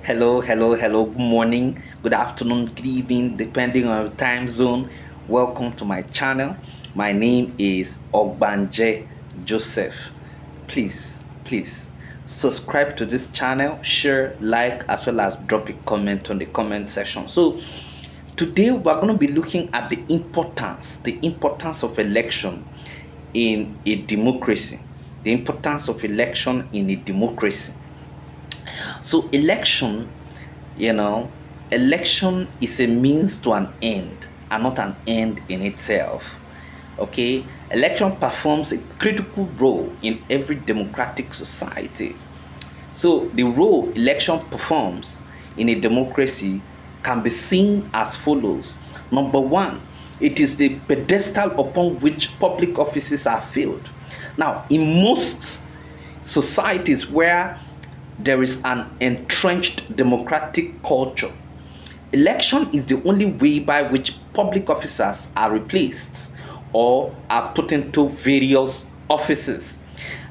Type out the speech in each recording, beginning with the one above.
Hello. Good morning, good afternoon, good evening, depending on your time zone. Welcome to my channel. My name is Ogbanje Joseph. Please subscribe to this channel, share, like, as well as drop a comment on the comment section. So today we're going to be looking at the importance of election in a democracy. The importance of election in a democracy. So you know, election is a means to an end and not an end in itself. Okay, election performs a critical role in every democratic society. So the role election performs in a democracy can be seen as follows. Number one, it is the pedestal upon which public offices are filled. Now, in most societies where there is an entrenched democratic culture, election is the only way by which public officers are replaced or are put into various offices.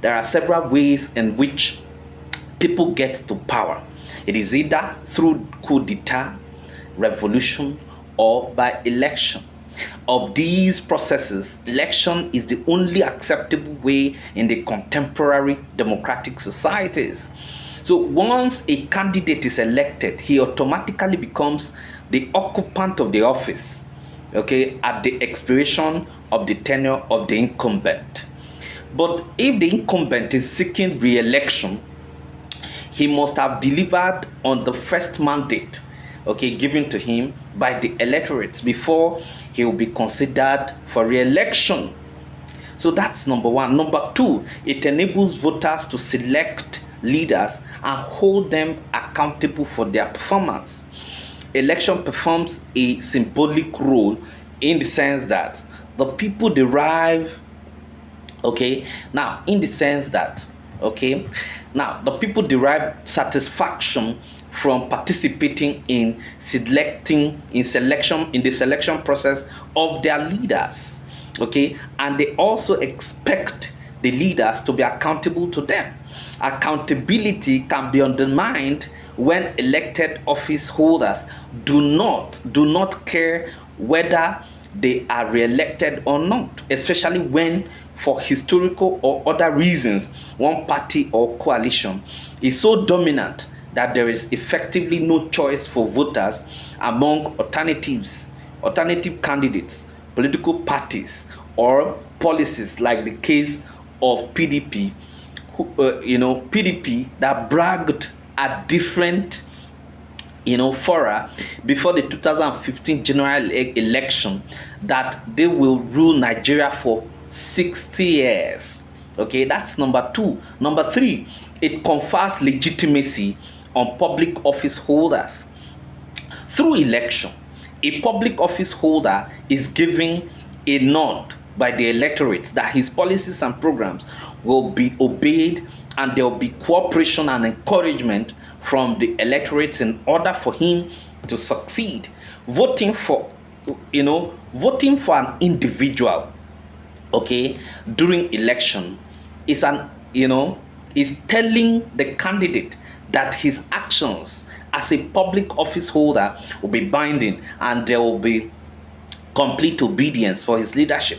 There are several ways in which people get to power. It is either through coup d'etat, revolution, or by election. Of these processes, election is the only acceptable way in the contemporary democratic societies. So once a candidate is elected, he automatically becomes the occupant of the office, okay, at the expiration of the tenure of the incumbent. But if the incumbent is seeking re-election, he must have delivered on the first mandate, okay, given to him by the electorate before he will be considered for re-election. So that's number one. Number two, it enables voters to select leaders and hold them accountable for their performance. Election performs a symbolic role in the sense that the people derive, okay, now in the sense that, okay, now the people derive satisfaction from participating in the selection process of their leaders, okay, and they also expect the leaders to be accountable to them. Accountability can be undermined when elected office holders do not care whether they are re-elected or not, especially when for historical or other reasons one party or coalition is so dominant that there is effectively no choice for voters among alternative candidates, political parties, or policies, like the case of PDP, PDP that bragged at different fora before the 2015 general election that they will rule Nigeria for 60 years. Okay, that's number two. Number three, it confers legitimacy on public office holders. Through election, a public office holder is given a nod by the electorate that his policies and programs will be obeyed, and there will be cooperation and encouragement from the electorate in order for him to succeed. Voting for an individual, okay, during election is is telling the candidate that his actions as a public office holder will be binding and there will be complete obedience for his leadership.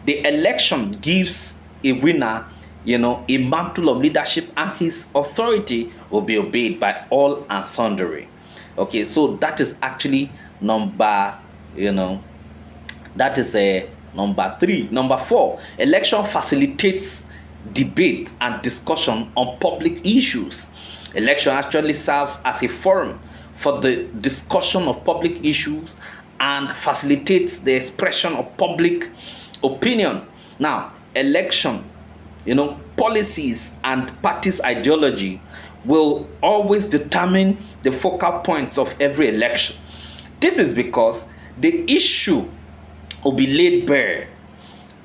The election gives a winner, a mantle of leadership, and his authority will be obeyed by all and sundry. Okay, so that is actually number, that is a number three. Number four, election facilitates debate and discussion on public issues. Election actually serves as a forum for the discussion of public issues and facilitates the expression of public opinion. Now, election, policies and parties' ideology will always determine the focal points of every election. This is because the issue will be laid bare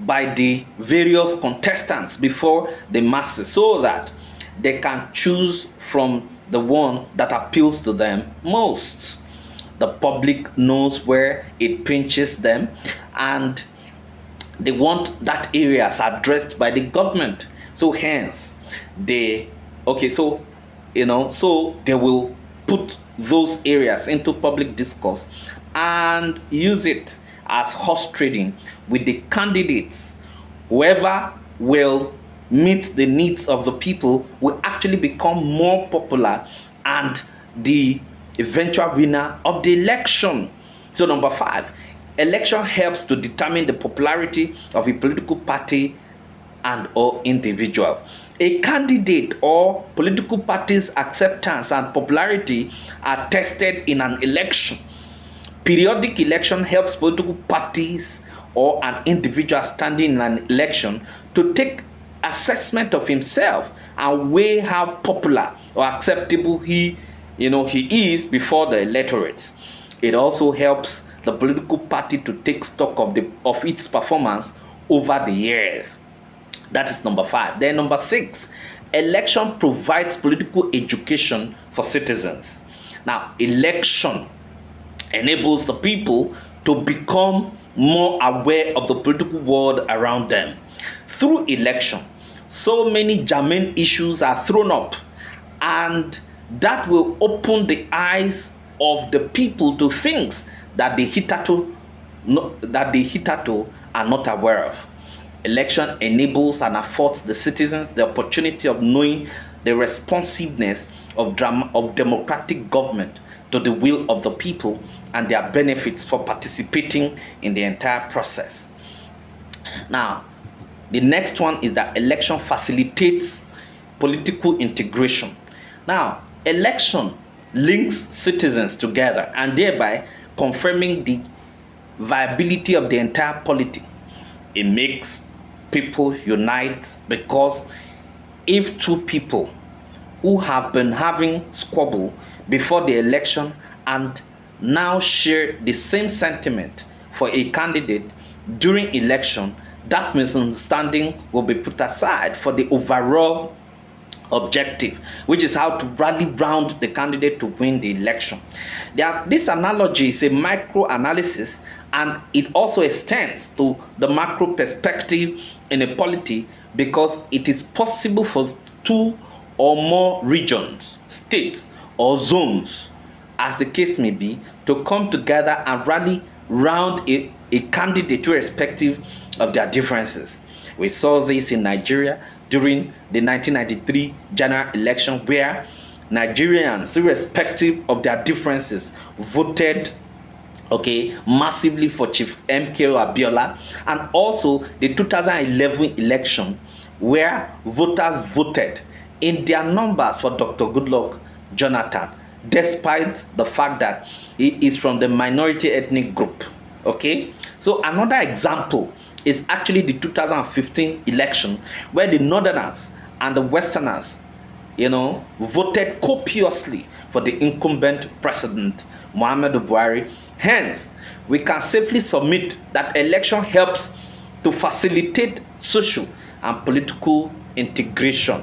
by the various contestants before the masses so that they can choose from the one that appeals to them most. The public knows where it pinches them, and they want that areas addressed by the government. So hence they, okay, so they will put those areas into public discourse and use it as horse trading with the candidates. Whoever will meet the needs of the people will actually become more popular and the eventual winner of the election. So number 5, election helps to determine the popularity of a political party and or individual. A candidate or political party's acceptance and popularity are tested in an election. Periodic election helps political parties or an individual standing in an election to take assessment of himself and weigh how popular or acceptable he is before the electorate. It also helps the political party to take stock of its performance over the years. That is number 5. Then number 6, election provides political education for citizens. Now, election enables the people to become more aware of the political world around them. Through election, so many germane issues are thrown up, and that will open the eyes of the people to things that they hitherto are not aware of. Election enables and affords the citizens the opportunity of knowing the responsiveness of democratic government to the will of the people and their benefits for participating in the entire process. Now, the next one is that election facilitates political integration. Now, election links citizens together and thereby confirming the viability of the entire polity. It makes people unite, because if two people who have been having squabble before the election and now share the same sentiment for a candidate during election, that misunderstanding will be put aside for the overall objective, which is how to rally round the candidate to win the election. This analogy is a micro analysis, and it also extends to the macro perspective in a polity, because it is possible for two or more regions, states, or zones, as the case may be, to come together and rally round a candidate irrespective of their differences. We saw this in Nigeria during the 1993 general election, where Nigerians, irrespective of their differences, voted massively for Chief MKO Abiola, and also the 2011 election, where voters voted in their numbers for Dr. Goodluck Jonathan, despite the fact that he is from the minority ethnic group. So another example is actually the 2015 election, where the Northerners and the Westerners, voted copiously for the incumbent president, Muhammadu Buhari. Hence, we can safely submit that election helps to facilitate social and political integration.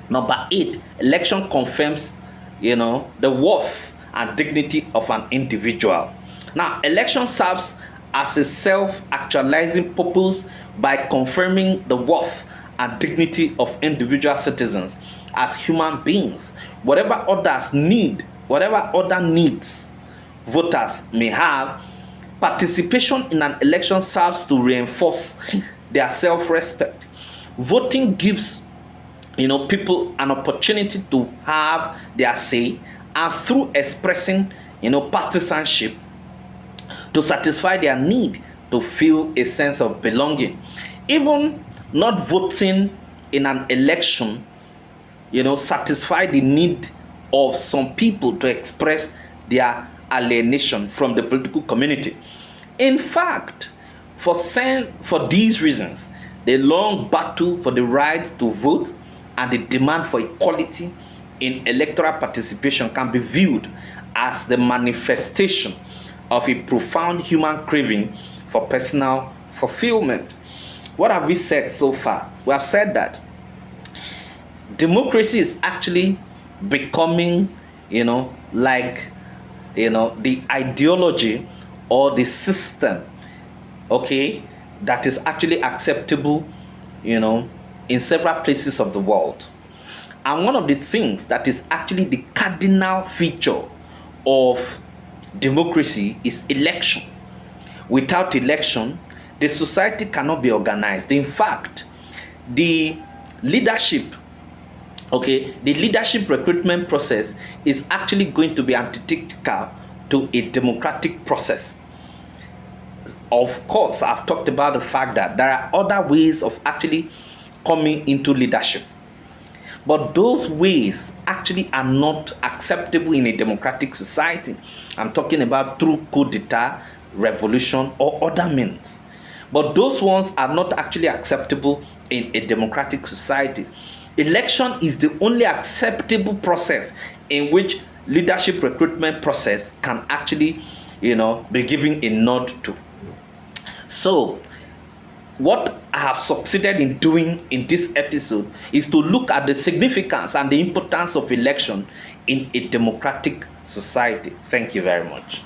Number 8, election confirms, the worth and dignity of an individual. Now, election serves as a self-actualizing purpose by confirming the worth and dignity of individual citizens as human beings. Whatever other needs voters may have, participation in an election serves to reinforce their self-respect. Voting gives people an opportunity to have their say, and through expressing partisanship, to satisfy their need to feel a sense of belonging. Even not voting in an election satisfy the need of some people to express their alienation from the political community. In fact, for these reasons, the long battle for the right to vote and the demand for equality in electoral participation can be viewed as the manifestation of a profound human craving for personal fulfillment. What have we said so far? We have said that democracy is actually becoming, the ideology or the system, that is actually acceptable, in several places of the world. And one of the things that is actually the cardinal feature of democracy is election. Without election, the society cannot be organized. In fact, the leadership, the leadership recruitment process is actually going to be antithetical to a democratic process. Of course, I've talked about the fact that there are other ways of actually coming into leadership, but those ways actually are not acceptable in a democratic society. I'm talking about through coup d'etat, revolution, or other means. But those ones are not actually acceptable in a democratic society. Election is the only acceptable process in which leadership recruitment process can actually, be given a nod to. So, what I have succeeded in doing in this episode is to look at the significance and the importance of election in a democratic society. Thank you very much.